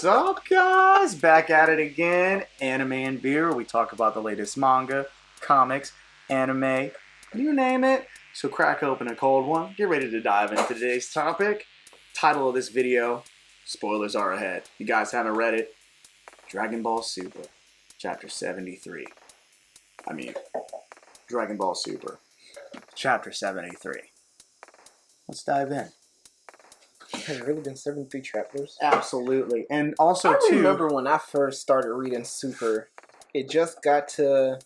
What's up, guys? Back at it again. Anime and Beer. We talk about the latest manga, comics, anime, you name it. So crack open a cold one. Get ready to dive into today's topic. Title of this video, spoilers are ahead. You guys haven't read it. Dragon Ball Super, Chapter 73. Dragon Ball Super, Chapter 73. Let's dive in. Has it really been 73 chapters? Absolutely. And also, I remember when I first started reading Super, it just got to...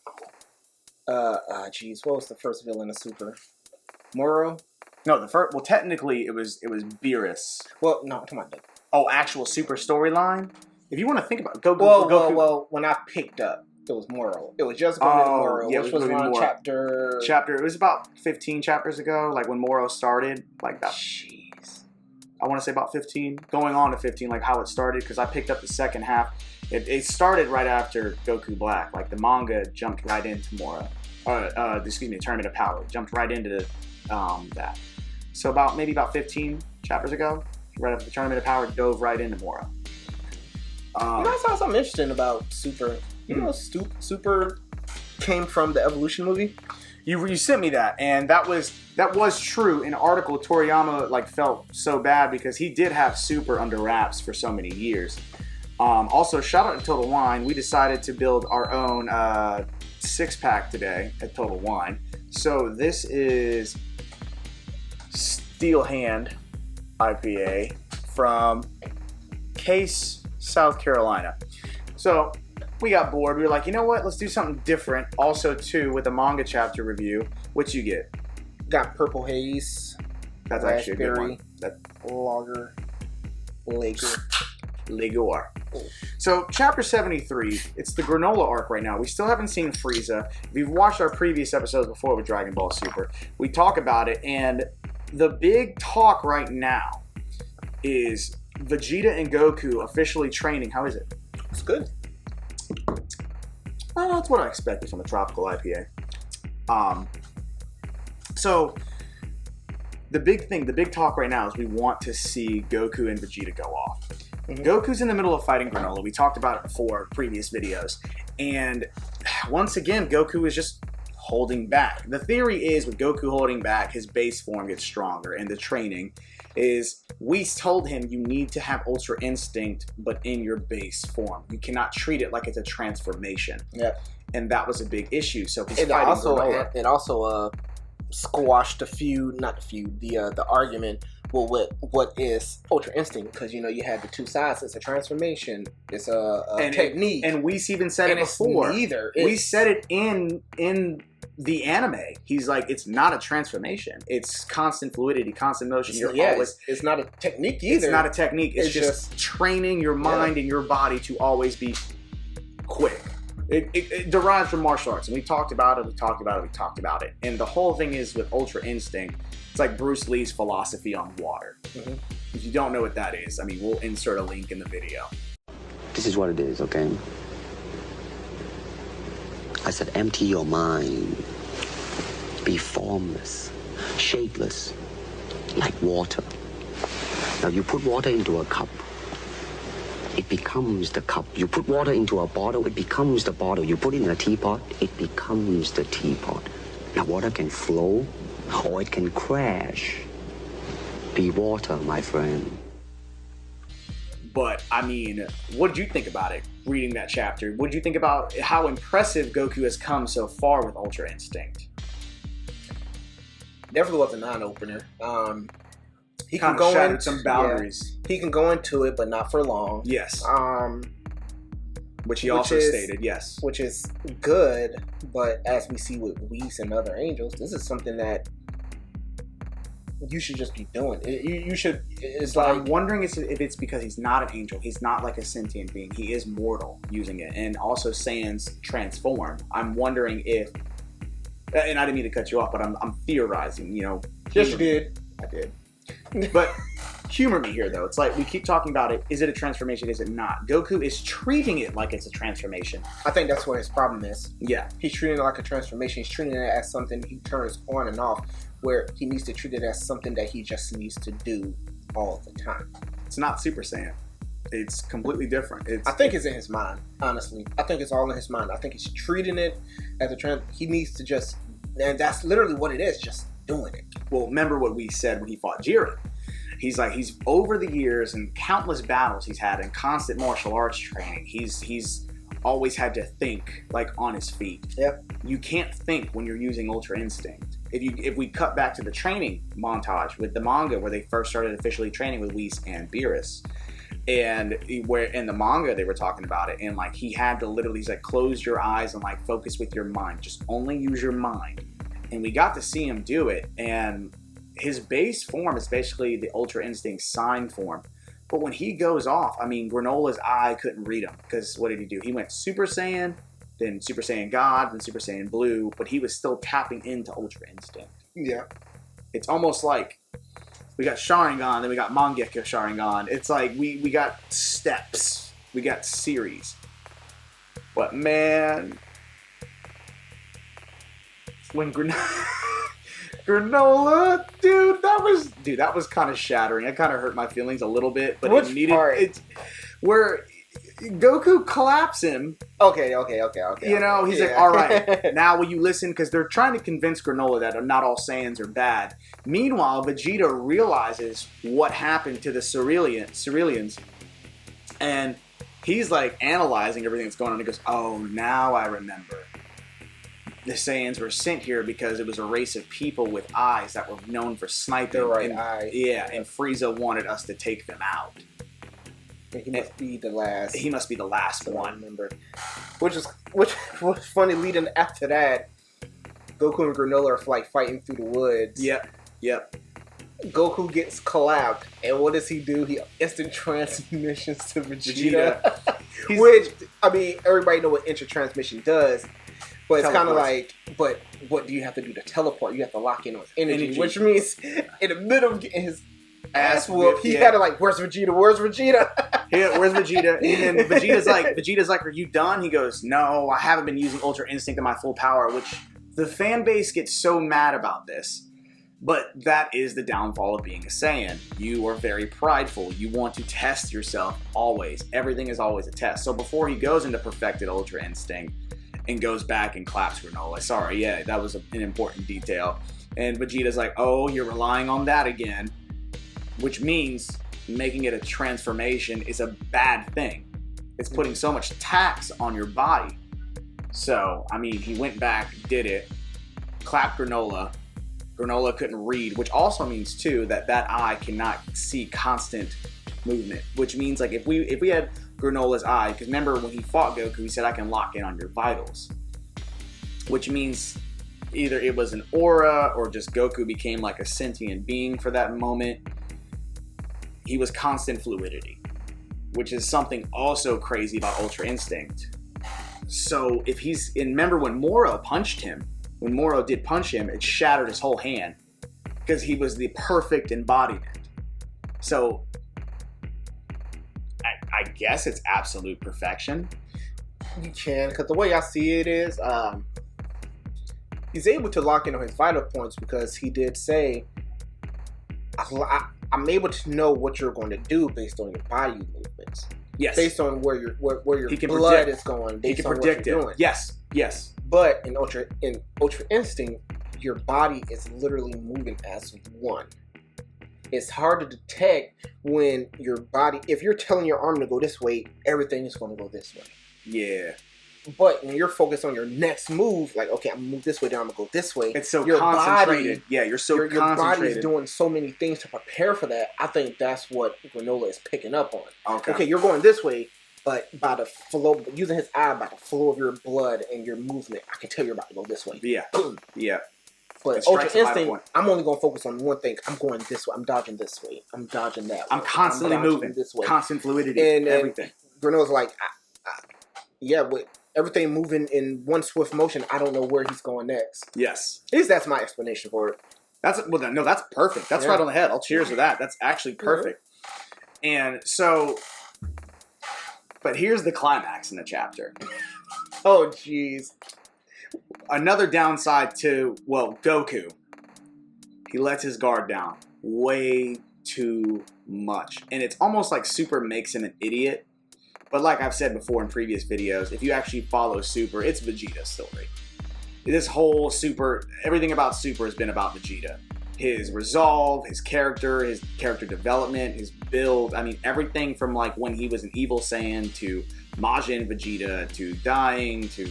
what was the first villain of Super? Moro? No, the first... Well, technically, it was Beerus. Well, no, come on. Oh, actual Super storyline? If you want to think about it, go Well, when I picked up, it was Moro. It was just going to Moro, yeah, which was around chapter... It was about 15 chapters ago, like when Moro started. Like that. Jeez. I want to say about 15, going on to 15, like how it started, because I picked up the second half. It started right after Goku Black. Like the manga jumped right into Moro. Tournament of Power. Jumped right into that. So maybe about 15 chapters ago, right after the Tournament of Power, dove right into Moro. I saw something interesting about Super. You know, Super came from the Evolution movie. You sent me that, and that was true. In an article, Toriyama felt so bad because he did have Super under wraps for so many years. Also, shout out to Total Wine. We decided to build our own 6-pack today at Total Wine. So this is Steel Hand IPA from Case, South Carolina. So we got bored. We were like, you know what? Let's do something different. Also, too, with a manga chapter review. What you get? Got Purple Haze. That's actually a good one. Lager. Ligor. So, Chapter 73, it's the granola arc right now. We still haven't seen Frieza. If you've watched our previous episodes before with Dragon Ball Super, we talk about it, and the big talk right now is Vegeta and Goku officially training. How is it? It's good. That's what I expected from a tropical IPA. So the big talk right now is we want to see Goku and Vegeta go off. Mm-hmm. Goku's in the middle of fighting Granola. We talked about it before, previous videos. And once again, Goku is just holding back. The theory is with Goku holding back, his base form gets stronger, and the training is, we told him you need to have Ultra Instinct, but in your base form. You cannot treat it like it's a transformation. Yeah. And that was a big issue. So he's it also squashed the argument. Well, what is Ultra Instinct? Because you had the two sides. It's a transformation. It's a technique. And we even said it before. We said it in the anime. He's like, it's not a transformation. It's constant fluidity, constant motion. It's not a technique either. It's not a technique. It's just training your mind and your body to always be quick. It derives from martial arts, and we talked about it. And the whole thing is with Ultra Instinct, it's like Bruce Lee's philosophy on water. Mm-hmm. If you don't know what that is, we'll insert a link in the video. This is what it is, okay? I said empty your mind. Be formless, shapeless, like water. Now you put water into a cup, it becomes the cup. You put water into a bottle, it becomes the bottle. You put it in a teapot, it becomes the teapot. Now water can flow, or it can crash. Be water, my friend. But, what did you think about it, reading that chapter? What did you think about how impressive Goku has come so far with Ultra Instinct? Definitely was a non-opener. He kind of shattered some boundaries. Yeah, he can go into it, but not for long. Yes. Which he also stated, yes. Which is good, but as we see with Whis and other angels, this is something that you should just be doing. You should. I'm wondering if it's because he's not an angel. He's not like a sentient being. He is mortal using it, and also Saiyans transform. I'm wondering if, and I didn't mean to cut you off, but I'm theorizing. Yes, you did. I did. But humor me here, though. It's like we keep talking about it. Is it a transformation? Is it not? Goku is treating it like it's a transformation. I think that's what his problem is. Yeah. He's treating it like a transformation. He's treating it as something he turns on and off, where he needs to treat it as something that he just needs to do all the time. It's not Super Saiyan. It's completely different. I think it's in his mind, honestly. I think it's all in his mind. I think he's treating it as a he needs to just, and that's literally what it is, just doing it. Well, remember what we said when he fought Jiren. He's over the years and countless battles he's had in constant martial arts training. He's always had to think like on his feet. Yep. You can't think when you're using Ultra Instinct. If we cut back to the training montage with the manga where they first started officially training with Whis and Beerus, and where in the manga they were talking about it, and like he had to literally, he's like, close your eyes and like focus with your mind, just only use your mind. And we got to see him do it, and his base form is basically the Ultra Instinct sign form. But when he goes off, I mean, Granola's eye couldn't read him, because what did he do? He went Super Saiyan, then Super Saiyan God, then Super Saiyan Blue, but he was still tapping into Ultra Instinct. Yeah. It's almost like we got Sharingan, then we got Mangekyo Sharingan. It's like we got steps. We got series. But man, when Granola, dude, that was kind of shattering. It kind of hurt my feelings a little bit, but Which it needed part? it where Goku claps him. Okay. You know, he's like, all right, now will you listen? Because they're trying to convince Granola that not all Saiyans are bad. Meanwhile, Vegeta realizes what happened to the Cerealians, and he's like analyzing everything that's going on. He goes, oh, now I remember. The Saiyans were sent here because it was a race of people with eyes that were known for sniping. The right and, eye. Yeah, and Frieza wanted us to take them out. He must be the last. He must be the last one. I remember. Which was funny. Leading after that, Goku and Granola are like fighting through the woods. Yep. Goku gets collapsed, and what does he do? He instant transmissions to Vegeta. Which, I mean, everybody know what instant transmission does, but it's kind of like, but what do you have to do to teleport? You have to lock in on energy. Which means in the middle of getting his ass whooped, he had to like, where's Vegeta? Where's Vegeta? Yeah, where's Vegeta? And then Vegeta's like, are you done? He goes, no, I haven't been using Ultra Instinct to my full power, which the fan base gets so mad about this. But that is the downfall of being a Saiyan. You are very prideful. You want to test yourself always. Everything is always a test. So before he goes into perfected Ultra Instinct and goes back and claps Granola, sorry, yeah, that was an important detail. And Vegeta's like, oh, you're relying on that again. Which means making it a transformation is a bad thing. It's putting so much tax on your body. So, I mean, he went back, did it, clapped Granola. Granola couldn't read, which also means, too, that eye cannot see constant movement. Which means, like, if we had Granola's eye, because remember when he fought Goku, he said, I can lock in on your vitals. Which means either it was an aura or just Goku became like a sentient being for that moment. He was constant fluidity, which is something also crazy about Ultra Instinct. So if and remember when Moro punched him, when Moro did punch him, it shattered his whole hand because he was the perfect embodiment. So I guess it's absolute perfection. You can, because the way I see it is, he's able to lock in on his vital points because he did say, I'm able to know what you're going to do based on your body movements. Yes. Based on where your blood is going. He can predict it. Doing. Yes. But in Ultra Instinct, your body is literally moving as one. It's hard to detect when your body, if you're telling your arm to go this way, everything is going to go this way. Yeah. But when you're focused on your next move, like, okay, I'm going to move this way, then I'm going to go this way. It's so your concentrated. You're so your concentrated. Your body is doing so many things to prepare for that. I think that's what Granola is picking up on. Okay, you're going this way, but by the flow, using his eye, by the flow of your blood and your movement, I can tell you're about to go this way. Yeah. Boom. Yeah. But Ultra Instinct, I'm only going to focus on one thing. I'm going this way. I'm dodging this way. I'm dodging that way. I'm constantly moving. This way. Constant fluidity. And everything. Granola's like, with everything moving in one swift motion, I don't know where he's going next. Yes. At least that's my explanation for it. That's perfect. That's right on the head. I'll cheers to that. That's actually perfect. And so, but here's the climax in the chapter. Oh, jeez. Another downside to, Goku. He lets his guard down way too much. And it's almost like Super makes him an idiot. But like I've said before in previous videos, if you actually follow Super, it's Vegeta's story. This whole Super, everything about Super has been about Vegeta. His resolve, his character development, his build. I mean, everything from like when he was an evil Saiyan to Majin Vegeta to dying to,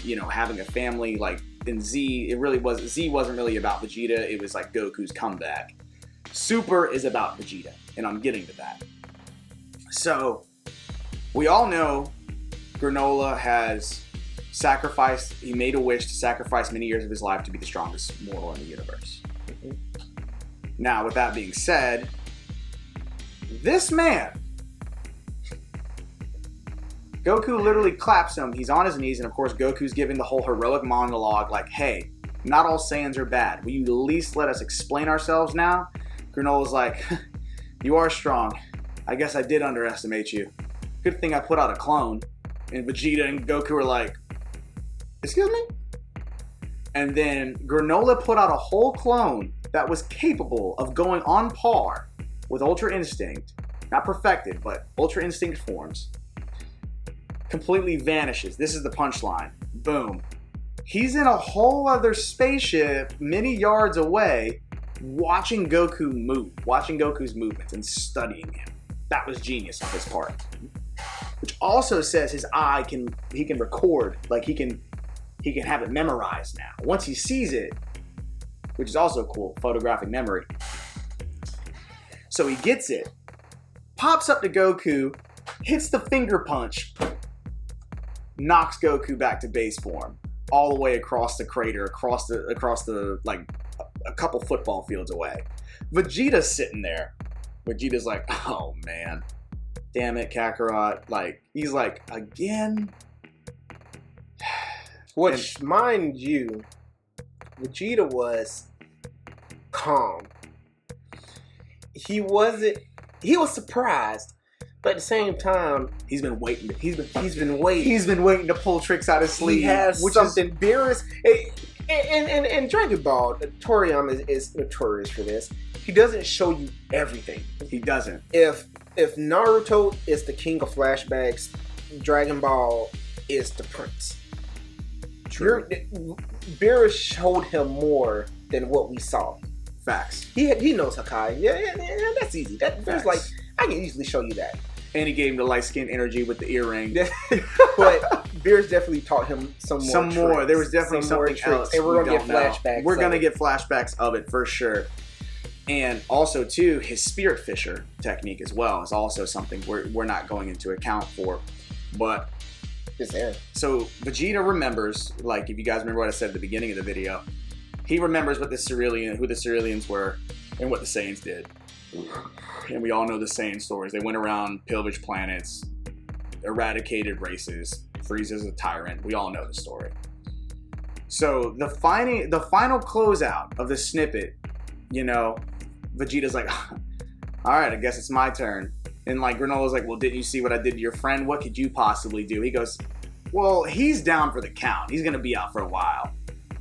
you know, having a family. Like in Z, Z wasn't really about Vegeta. It was like Goku's comeback. Super is about Vegeta, and I'm getting to that. So, we all know Granola has sacrificed, he made a wish to sacrifice many years of his life to be the strongest mortal in the universe. Now, with that being said, this man, Goku literally claps him. He's on his knees, and of course, Goku's giving the whole heroic monologue like, hey, not all Saiyans are bad. Will you at least let us explain ourselves now? Granola's like, you are strong. I guess I did underestimate you. Good thing I put out a clone. And Vegeta and Goku are like, excuse me? And then Granola put out a whole clone that was capable of going on par with Ultra Instinct. Not perfected, but Ultra Instinct forms. Completely vanishes. This is the punchline. Boom. He's in a whole other spaceship many yards away watching Goku move, watching Goku's movements and studying him. That was genius on his part. Which also says his eye can record, like he can have it memorized now. Once he sees it, which is also cool, photographic memory. So he gets it, pops up to Goku, hits the finger punch, knocks Goku back to base form, all the way across the crater, across the like a couple football fields away. Vegeta's sitting there. Vegeta's like, oh man, damn it, Kakarot. Like, he's like, again? Which, mind you, Vegeta was calm. He was surprised, but at the same time, he's been waiting. He's been waiting to pull tricks out his sleeve. He has something. Beerus, and Dragon Ball, Toriyama is notorious for this. He doesn't show you everything. He doesn't. If Naruto is the king of flashbacks, Dragon Ball is the prince. True. Beerus showed him more than what we saw. Facts. He knows Hakai. Yeah, that's easy. There's like, I can easily show you that. And he gave him the light skin energy with the earring. But Beerus definitely taught him some more. There was definitely something else. And we're going to get flashbacks. We're going to get flashbacks of it for sure. And also, too, his Spirit Fisher technique as well is also something we're not going into account for. But it's there. So Vegeta remembers, like if you guys remember what I said at the beginning of the video, he remembers who the Cerealians were and what the Saiyans did. And we all know the Saiyan stories. They went around, pillaged planets, eradicated races, Frieza's a tyrant. We all know the story. So the final closeout of the snippet, you know, Vegeta's like, all right, I guess it's my turn. And like Granola's like, well, didn't you see what I did to your friend? What could you possibly do? He goes, well, he's down for the count. He's going to be out for a while.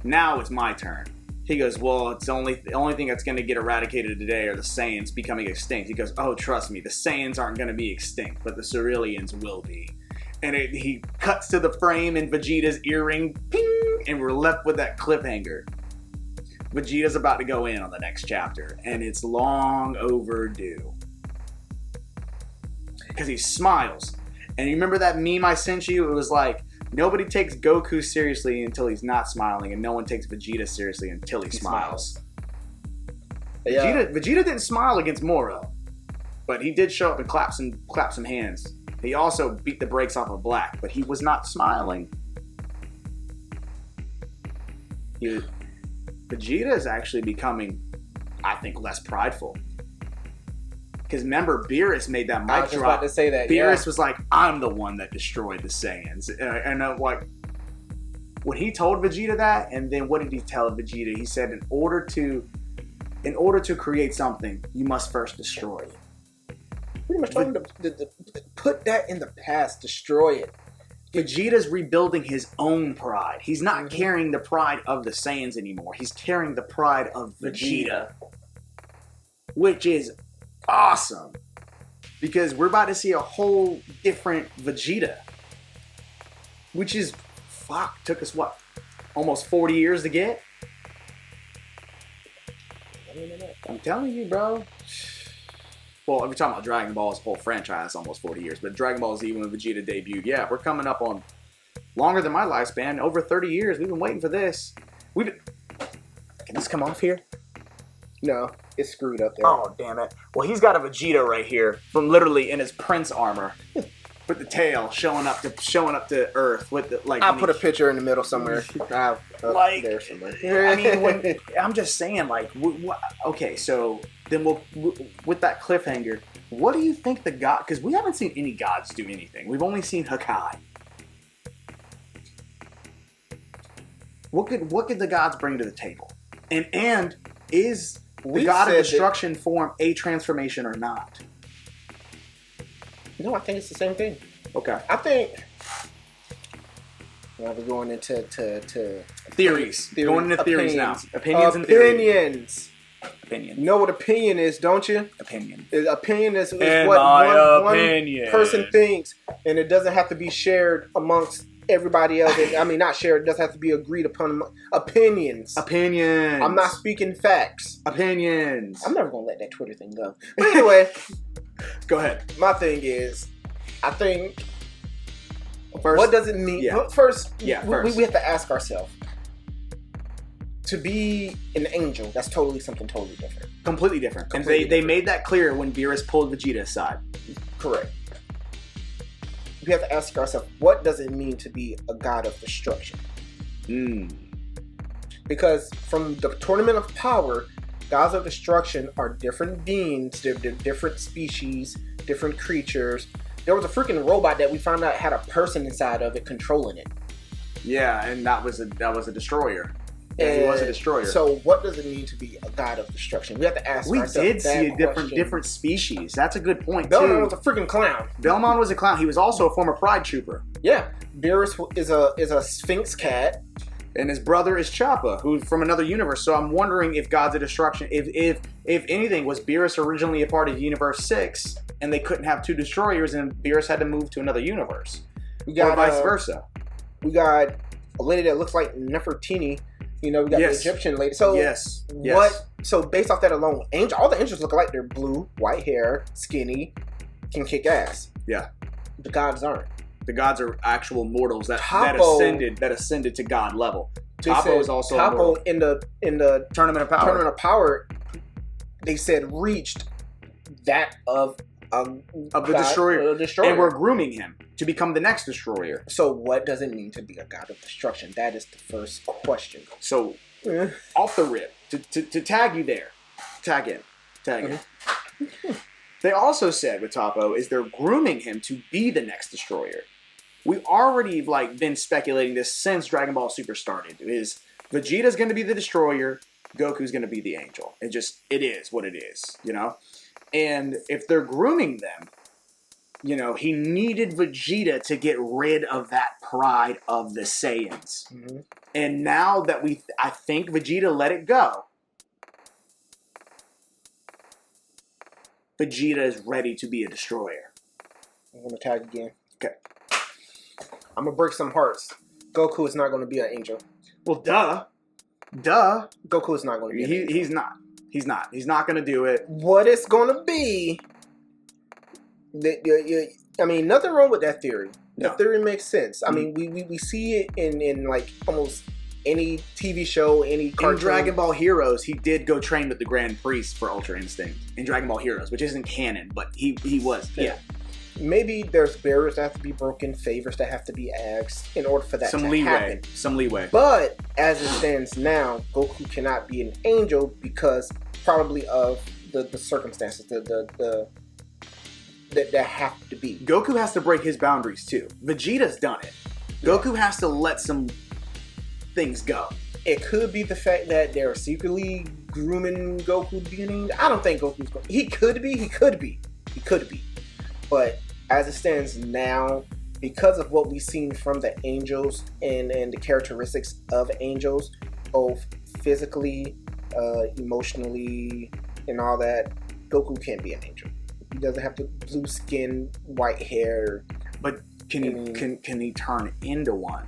Now it's my turn. He goes, well, it's the only thing that's going to get eradicated today are the Saiyans becoming extinct. He goes, oh, trust me, the Saiyans aren't going to be extinct, but the Cerealians will be. And he cuts to the frame in Vegeta's earring, ping, and we're left with that cliffhanger. Vegeta's about to go in on the next chapter, and it's long overdue. Because he smiles. And you remember that meme I sent you? It was like, nobody takes Goku seriously until he's not smiling, and no one takes Vegeta seriously until he smiles. Yeah. Vegeta didn't smile against Moro, but he did show up and clap some hands. He also beat the brakes off of Black, but he was not smiling. Vegeta is actually becoming, I think, less prideful. Because remember, Beerus made that mic drop. I was just about to say that. Beerus was like, I'm the one that destroyed the Saiyans. And like, when he told Vegeta that, and then what did he tell Vegeta? He said, in order to create something, you must first destroy it. Pretty much told him to put that in the past, destroy it. Vegeta's rebuilding his own pride. He's not carrying the pride of the Saiyans anymore. He's carrying the pride of Vegeta. Which is awesome. Because we're about to see a whole different Vegeta. Which is, took us what? Almost 40 years to get? I'm telling you, bro. Well, if you're talking about Dragon Ball's whole franchise, almost 40 years. But Dragon Ball Z, when Vegeta debuted, yeah, we're coming up on longer than my lifespan. Over 30 years. We've been waiting for this. Can this come off here? No, it's screwed up there. Oh, damn it. Well, he's got a Vegeta right here, from literally in his Prince armor, with the tail showing up to Earth with the I'll put a picture in the middle somewhere. There somewhere. I mean, I'm just saying, like, okay, so then with that cliffhanger, what do you think the god? Because we haven't seen any gods do anything. We've only seen Hakai. What could the gods bring to the table? And is the god of destruction form a transformation or not? No, I think it's the same thing. Okay. I think. Now we're going into theories. Going into theories now. Opinions and theories. Opinion. You know what opinion is, don't you? Opinion. Opinion is what one person thinks, and it doesn't have to be shared amongst everybody else. I mean, not shared. It doesn't have to be agreed upon. Opinions. I'm not speaking facts. Opinions. I'm never gonna let that Twitter thing go. But anyway, go ahead. My thing is, I think. First, what does it mean? Yeah. First, we have to ask ourselves. To be an angel, that's something totally different. Completely different. And they made that clear when Beerus pulled Vegeta aside. Correct. We have to ask ourselves, what does it mean to be a god of destruction? Because from the Tournament of Power, gods of destruction are different beings, they're different species, different creatures. There was a freaking robot that we found out had a person inside of it controlling it. Yeah, and that was a destroyer. Yeah, he was a destroyer. So what does it mean to be a god of destruction? We have to ask ourselves that question. We did see different species. That's a good point, Belmont was a freaking clown. Belmont was a clown. He was also a former Pride Trooper. Yeah. Beerus is a Sphinx cat. And his brother is Choppa, who's from another universe. So I'm wondering if gods of destruction, if anything, was Beerus originally a part of Universe 6, and they couldn't have two destroyers, and Beerus had to move to another universe. Or vice versa. We got a lady that looks like Nefertiti. You know, we got the Egyptian lady. So So based off that alone, all the angels look alike. They're blue, white hair, skinny, can kick ass. Yeah. The gods aren't. The gods are actual mortals that ascended to god level. Toppo is also Toppo in the Tournament of Power. Tournament of Power, they said reached that of the destroyer. And we're grooming him to become the next destroyer. So what does it mean to be a god of destruction? That is the first question. So off the rip, to tag you there, tag in. They also said with Toppo is they're grooming him to be the next destroyer. We already been speculating this since Dragon Ball Super started. Is Vegeta's going to be the destroyer, Goku's going to be the angel. It is what it is, you know? And if they're grooming them, you know, he needed Vegeta to get rid of that pride of the Saiyans. Mm-hmm. And now that I think Vegeta let it go, Vegeta is ready to be a destroyer. I'm going to tag again. Okay. I'm going to break some hearts. Goku is not going to be an angel. Well, duh. Goku is not going to be an angel. He's not. He's not going to do it. What it's going to be... I mean, nothing wrong with that theory. No. The theory makes sense. I mean, we see it in like almost any TV show, any cartoon. In Dragon Ball Heroes, he did go train with the Grand Priest for Ultra Instinct. In Dragon Ball Heroes, which isn't canon, but he was. Yeah. Maybe there's barriers that have to be broken, favors that have to be asked in order for that to happen. Some leeway. But as it stands now, Goku cannot be an angel because probably of the circumstances, that have to be. Goku has to break his boundaries too. Vegeta's done it. Goku has to let some things go. It could be the fact that they're secretly grooming Goku to be an angel. I don't think Goku's going. He could be. But as it stands now, because of what we've seen from the angels and the characteristics of angels, both physically, emotionally, and all that, Goku can't be an angel. He doesn't have the blue skin, white hair. But can he turn into one?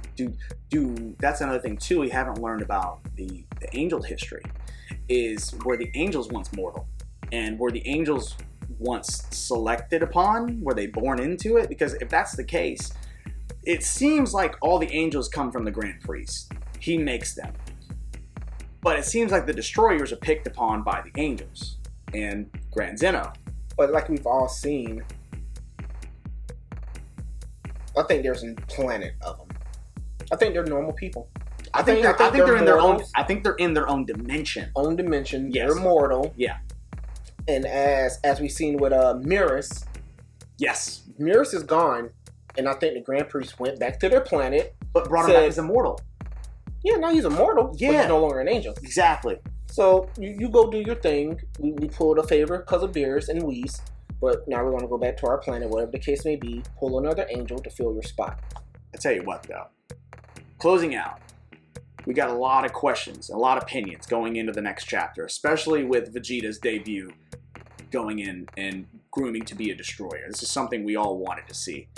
That's another thing too. We haven't learned about the angel history. Is were the angels once mortal, and were the angels once selected upon? Were they born into it? Because if that's the case, it seems like all the angels come from the Grand Priest. He makes them. But it seems like the destroyers are picked upon by the angels and Grand Zeno. But like we've all seen, I think there's a planet of them. I think they're normal people. I think they're in their own. I think they're in their own dimension. Own dimension. Yes. They're immortal. Yeah. And as we've seen with Mirrors. Yes. Mirrors is gone, and I think the Grand Priest went back to their planet, but brought him back as immortal. Yeah, now he's immortal. Yeah. But he's no longer an angel. Exactly. So you go do your thing. We pulled a favor because of Beers and Whis, but now we're going to go back to our planet, whatever the case may be. Pull another angel to fill your spot. I tell you what, though. Closing out. We got a lot of questions, a lot of opinions going into the next chapter, especially with Vegeta's debut going in and grooming to be a destroyer. This is something we all wanted to see.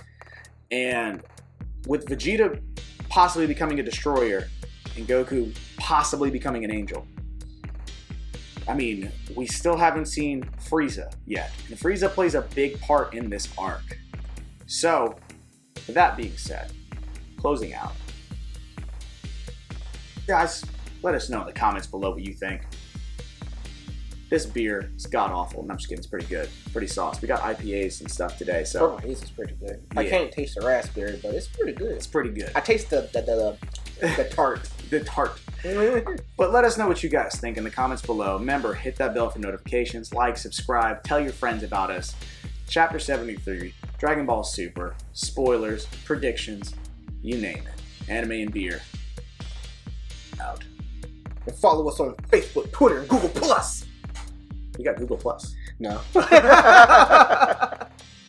And with Vegeta possibly becoming a destroyer and Goku possibly becoming an angel, I mean, we still haven't seen Frieza yet. And Frieza plays a big part in this arc. So, with that being said, closing out. Guys, let us know in the comments below what you think. This beer is god-awful. No, I'm just kidding. It's pretty good. Pretty sauce. We got IPAs and stuff today, so... Purple Haze is pretty good. Yeah. I can't taste the raspberry, but it's pretty good. It's pretty good. I taste the tart. The tart. But let us know what you guys think in the comments below. Remember, hit that bell for notifications. Like, subscribe. Tell your friends about us. Chapter 73. Dragon Ball Super. Spoilers. Predictions. You name it. Anime and beer. Out. And follow us on Facebook, Twitter, and Google+. We got Google+. No.